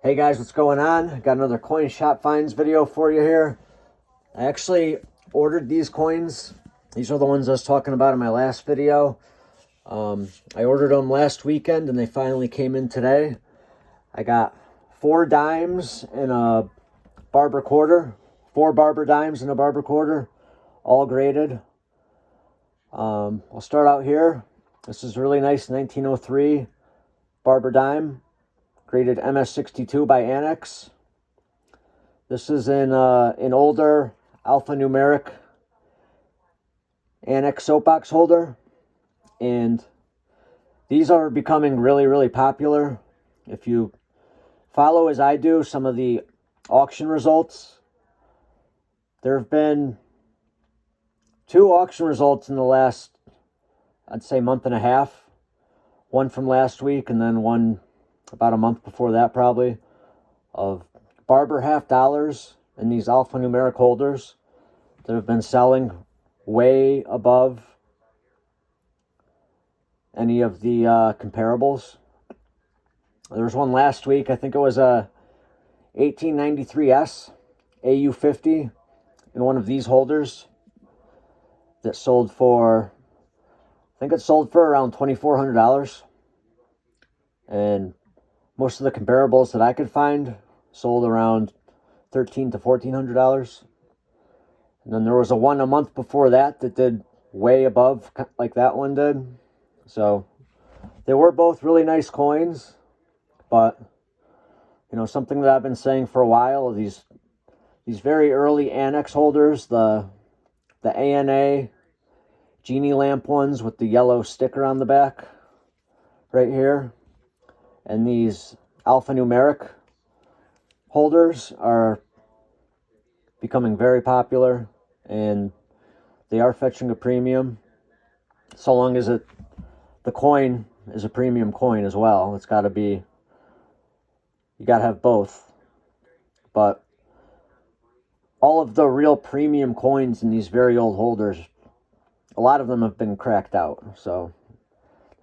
Hey guys, what's going on? Got another coin shop finds video for you here. I actually ordered these coins. These are the ones I was talking about in my last video. I ordered them last weekend and they finally came in today. I got 4 dimes and a barber quarter. 4 barber dimes and a barber quarter, all graded. I'll start out here. This is a really nice 1903 barber dime, graded MS62 by Anacs. This is in an older alphanumeric Anacs soapbox holder, and these are becoming really popular. If you follow, as I do, some of the auction results, there have been 2 auction results in the last, I'd say, month and a half. One from last week and then one about a month before that, probably, of barber half dollars in these alphanumeric holders that have been selling way above any of the comparables. There was one last week, I think it was a 1893S AU50 in one of these holders that sold for, I think it sold for around $2,400. And most of the comparables that I could find sold around $1,300 to $1,400. And then there was a one a month before that that did way above, like that one did. So they were both really nice coins, but you know, something that I've been saying for a while, these very early Anacs holders, the ANA genie lamp ones with the yellow sticker on the back right here, and these alphanumeric holders are becoming very popular, and they are fetching a premium, so long as the coin is a premium coin as well. It's got to be, you got to have both. But all of the real premium coins in these very old holders, a lot of them have been cracked out. So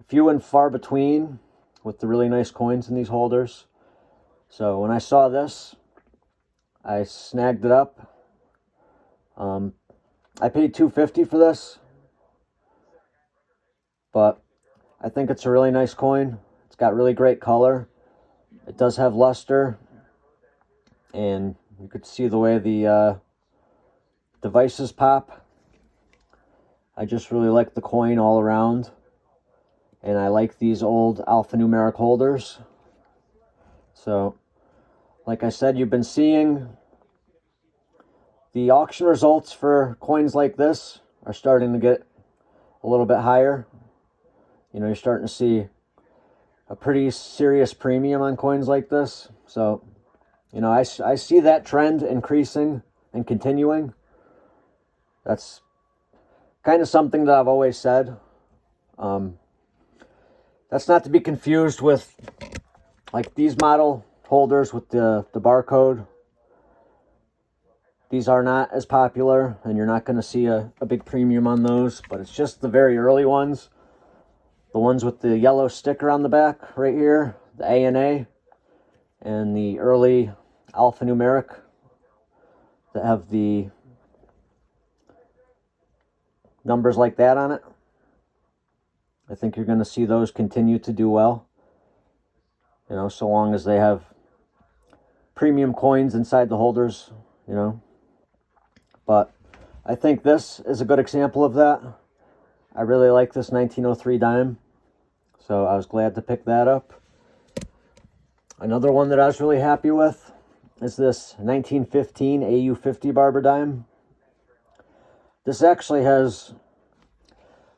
few and far between with the really nice coins in these holders. So when I saw this, I snagged it up. I paid $250 for this, but I think it's a really nice coin. It's got really great color. It does have luster, and you could see the way the devices pop. I just really like the coin all around, and I like these old alphanumeric holders. So, like I said, you've been seeing the auction results for coins like this are starting to get a little bit higher. You know, you're starting to see a pretty serious premium on coins like this. So, you know, I see that trend increasing and continuing. That's kind of something that I've always said. That's not to be confused with like these model holders with the barcode. These are not as popular, and you're not going to see a big premium on those, but it's just the very early ones. The ones with the yellow sticker on the back right here, the ANA, and the early alphanumeric that have the numbers like that on it. I think you're going to see those continue to do well. You know, so long as they have premium coins inside the holders, you know. But I think this is a good example of that. I really like this 1903 dime, so I was glad to pick that up. Another one that I was really happy with is this 1915 AU50 barber dime. This actually has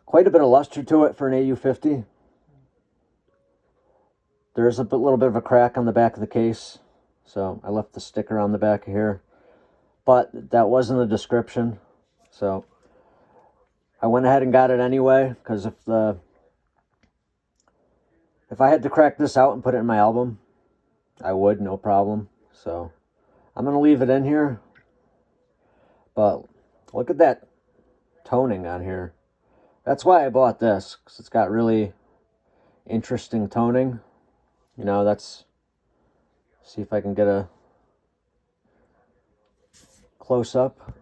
quite a bit of luster to it for an AU50. There's a little bit of a crack on the back of the case, so I left the sticker on the back here. But that wasn't the description, so I went ahead and got it anyway, because if I had to crack this out and put it in my album, I would, no problem. So I'm going to leave it in here. But look at that toning on here. That's why I bought this, because it's got really interesting toning. You know, that's See if I can get a close-up.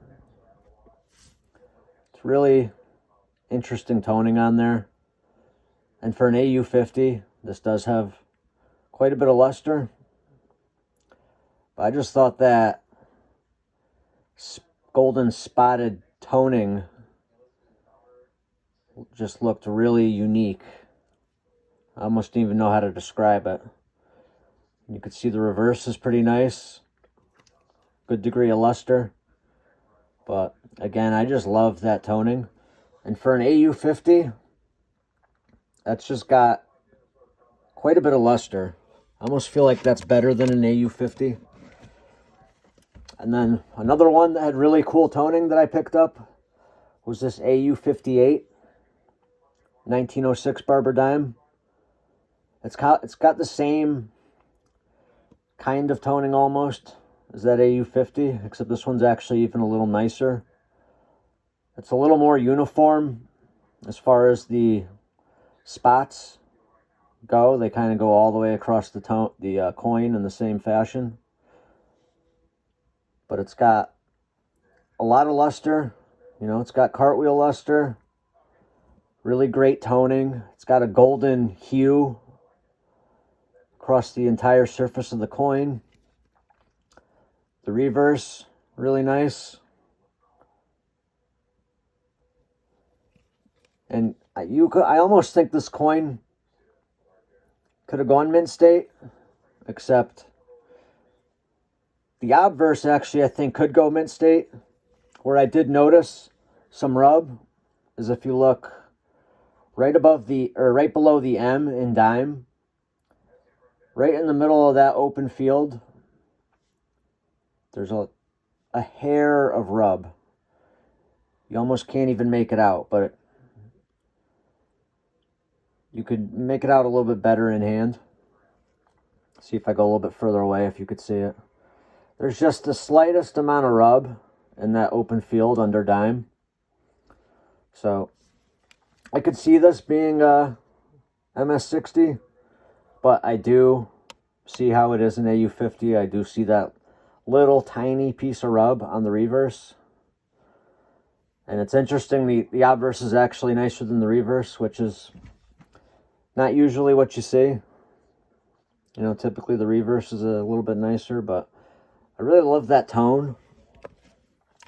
It's really interesting toning on there. And for an AU50, this does have quite a bit of luster. But I just thought that golden spotted toning just looked really unique. I almost didn't even know how to describe it. You can see the reverse is pretty nice. Good degree of luster. But again, I just love that toning. And for an AU50, that's just got quite a bit of luster. I almost feel like that's better than an AU50. And then another one that had really cool toning that I picked up was this AU58 1906 Barber Dime. It's got the same kind of toning almost as that AU50, except this one's actually even a little nicer. It's a little more uniform as far as the spots go. They kind of go all the way across the coin in the same fashion. But it's got a lot of luster. You know, it's got cartwheel luster. Really great toning. It's got a golden hue across the entire surface of the coin. The reverse, really nice. And I almost think this coin could have gone mint state, except the obverse actually I think could go mint state. Where I did notice some rub is if you look right below the M in dime, right in the middle of that open field, there's a hair of rub. You almost can't even make it out, but you could make it out a little bit better in hand. See if I go a little bit further away if you could see it. There's just the slightest amount of rub in that open field under dime. So I could see this being a MS60, but I do see how it is an AU50. I do see that little tiny piece of rub on the reverse. And it's interesting, the obverse is actually nicer than the reverse, which is not usually what you see. You know, typically the reverse is a little bit nicer, but I really love that tone.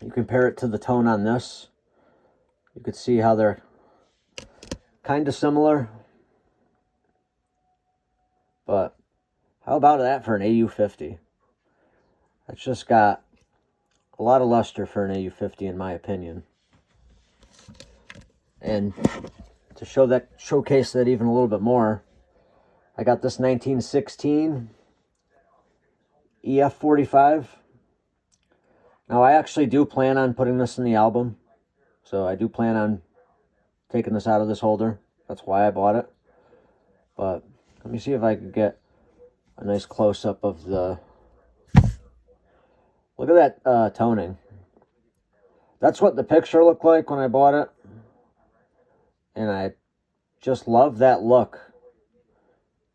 You compare it to the tone on this. You could see how they're kind of similar. But how about that for an AU50? It's just got a lot of luster for an AU50 in my opinion. And to showcase that even a little bit more, I got this 1916 EF45. Now I actually do plan on putting this in the album. So I do plan on taking this out of this holder. That's why I bought it. But let me see if I can get a nice close-up of the... Look at that toning. That's what the picture looked like when I bought it. And I just love that look.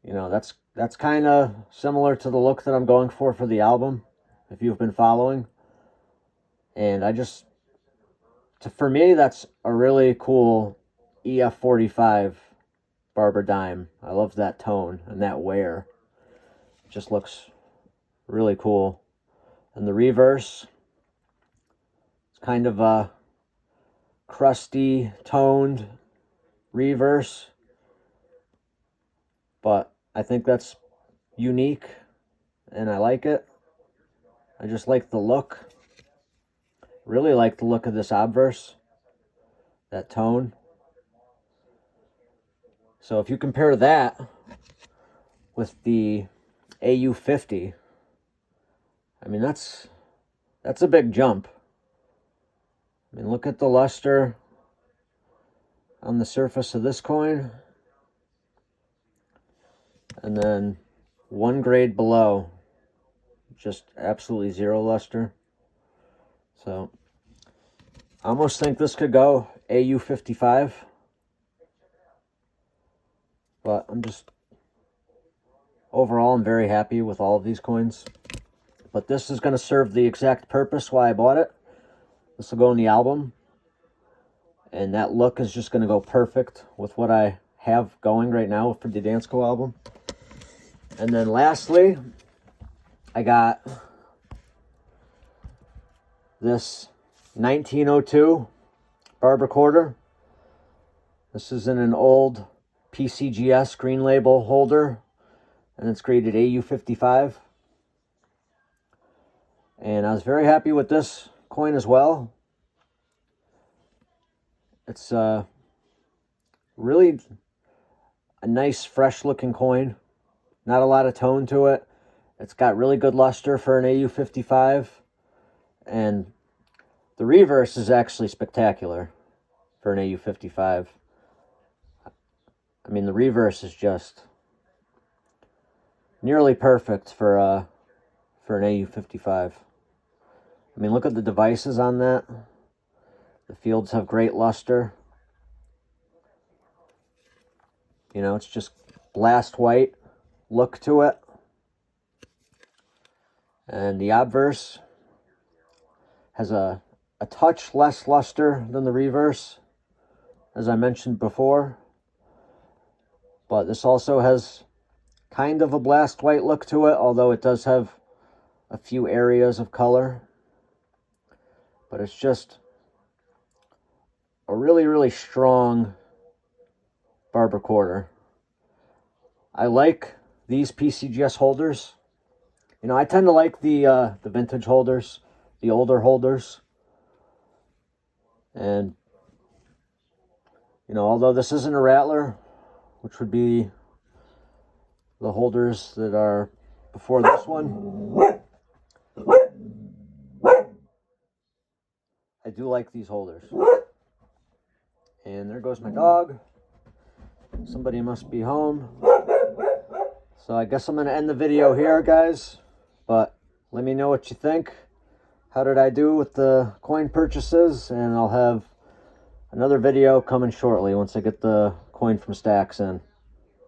You know, that's kind of similar to the look that I'm going for the album, if you've been following. And for me, that's a really cool EF45 Barber Dime. I love that tone and that wear. It just looks really cool. And the reverse, it's kind of a crusty, toned reverse. But I think that's unique, and I like it. I just like the look. Really like the look of this obverse. That tone. So if you compare that with the AU50, I mean, that's a big jump. I mean, look at the luster on the surface of this coin. And then one grade below, just absolutely zero luster. So I almost think this could go AU55. But I'm just overall, I'm very happy with all of these coins. But this is going to serve the exact purpose why I bought it. This will go in the album. And that look is just going to go perfect with what I have going right now for the Dansko album. And then lastly, I got this 1902 Barber quarter. This is in an old PCGS green label holder, and it's graded AU55. And I was very happy with this coin as well. It's really a nice, fresh looking coin. Not a lot of tone to it. It's got really good luster for an AU55. And the reverse is actually spectacular for an AU55. I mean, the reverse is just nearly perfect for an AU55. I mean, look at the devices on that. The fields have great luster. You know, it's just blast white look to it. And the obverse has a touch less luster than the reverse, as I mentioned before. But this also has kind of a blast white look to it, although it does have a few areas of color. But it's just a really, really strong Barber quarter. I like these PCGS holders. You know, I tend to like the vintage holders, the older holders. And, you know, although this isn't a rattler, which would be the holders that are before this one, I do like these holders. And there goes my dog. Somebody must be home. So I guess I'm going to end the video here, guys. But let me know what you think. How did I do with the coin purchases? And I'll have another video coming shortly once I get the coin from Stacks in.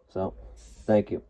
So, thank you.